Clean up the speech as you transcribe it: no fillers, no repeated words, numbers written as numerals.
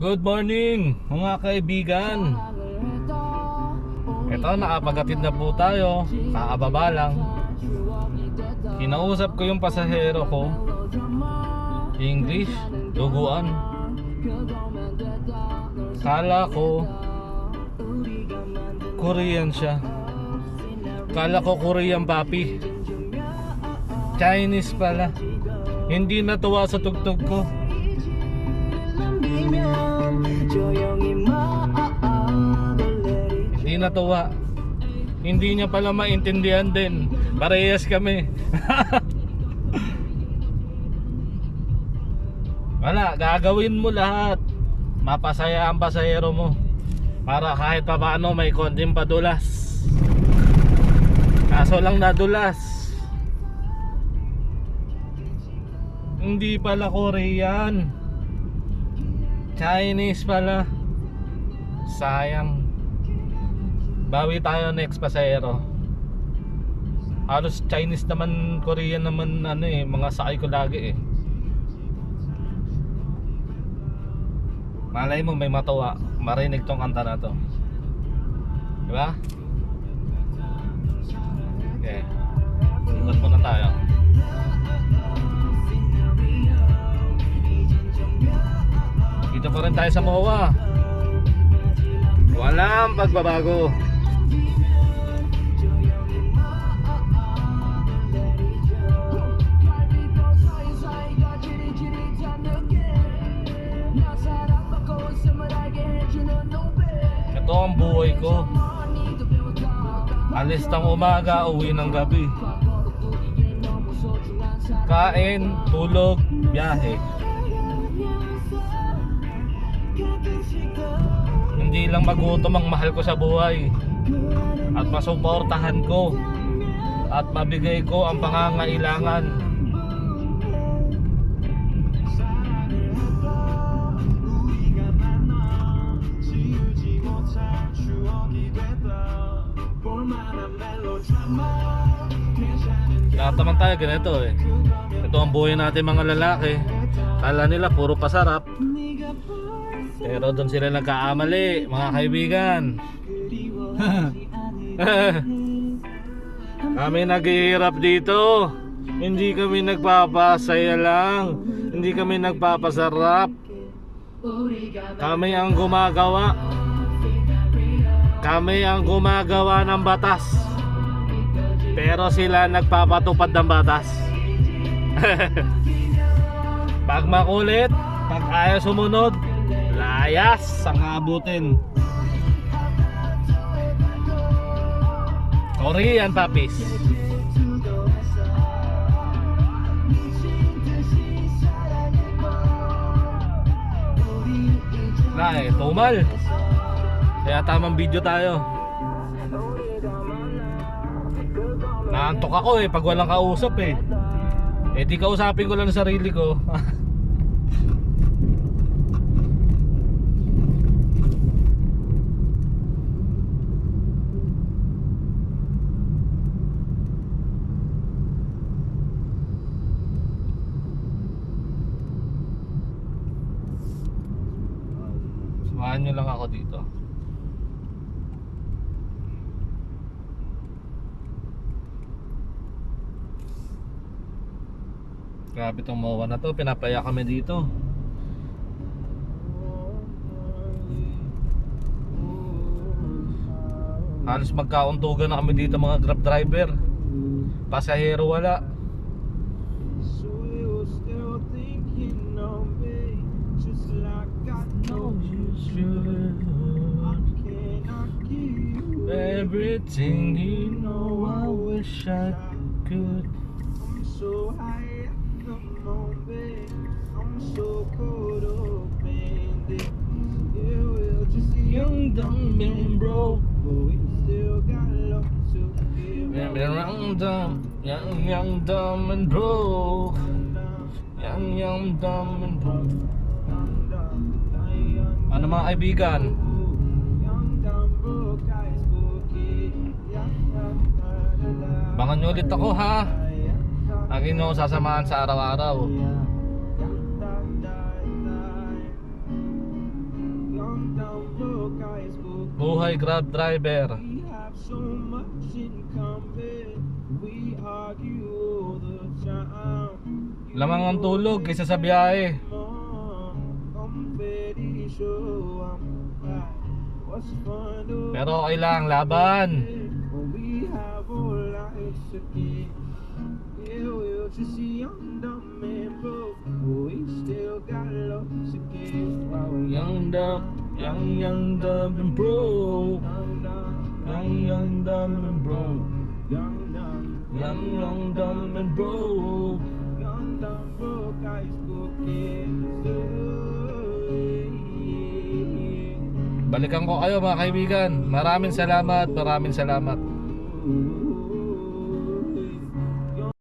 Good morning mga kaibigan. Ito, nakapagatid na po tayo. Kakababa lang. Kinausap ko yung pasahero ko. English, duguan. Kala ko Korean siya. Kala ko Korean papi. Chinese pala. Hindi natuwa sa tugtog ko. Hindi natuwa. Hindi niya pala maintindihan din. Parehas kami. Wala, gagawin mo lahat. Mapasaya ang pasahero mo. Para kahit pa paano may konting padulas. Kaso lang nadulas. Hindi pala Korean, Chinese pala. Sayang. Bawi tayo next pasahero. Halos Chinese naman, Korean naman mga sakay ko lagi eh. Malay mo may matuwa, marinig tong kanta na to. Diba? Okay, ikot muna tayo. Dito pa rin tayo sa MOA. Walang pagbabago. Ito ang buhay ko. Alis ng umaga, uwi ng gabi. Kain, tulog, biyahe. Hindi lang magutom ang mahal ko sa buhay, at masuportahan ko at mabigay ko ang pangangailangan. Lahat naman tayo ganito eh. Ito ang buhay natin mga lalaki. Kala nila puro pasarap, pero doon sila nagkaamali mga kaibigan. Kami naghihirap dito. Hindi kami nagpapasaya lang. Hindi kami nagpapasarap. Kami ang gumagawa. Kami ang gumagawa ng batas, pero sila nagpapatupad ng batas. Pag makulit, pag ayaw sumunod, layas ang abutin. Korean papis. Tumal. Kaya tamang video tayo. Naantok ako eh pag walang kausap eh. Eh di kausapin ko lang ang sarili ko. Samahan nyo lang ako dito. Grabe tong MOA na to, pinapaya kami dito. Halos magkauntugan na kami dito mga grab driver. Pasahero wala. Everything you know, I wish I could. I'm so high at the moment, I'm so caught up in it. Yeah, we're just young, dumb and broke, but we still got love to give. Young, dumb and broke. Young, dumb and broke. Ano mga kaibigan? Bangan nyo ulit ako ha. Lagi nyo sasamahan sa araw-araw. high school. Buhay Grab driver. We have so much in common. We argue all the time. Lamang ang tulog kaysa sa biyahe. I'm very sure I'm right. What's fun to Pero okay lang, laban. we have all lives to give. Yeah, we're just young, dumb, and broke. We still got love to give. While we're Young, dumb and broke. Young, dumb and broke. Young, dumb and broke. young, dumb, broke high school kids. Balikan ko kayo mga kaibigan. Maraming salamat.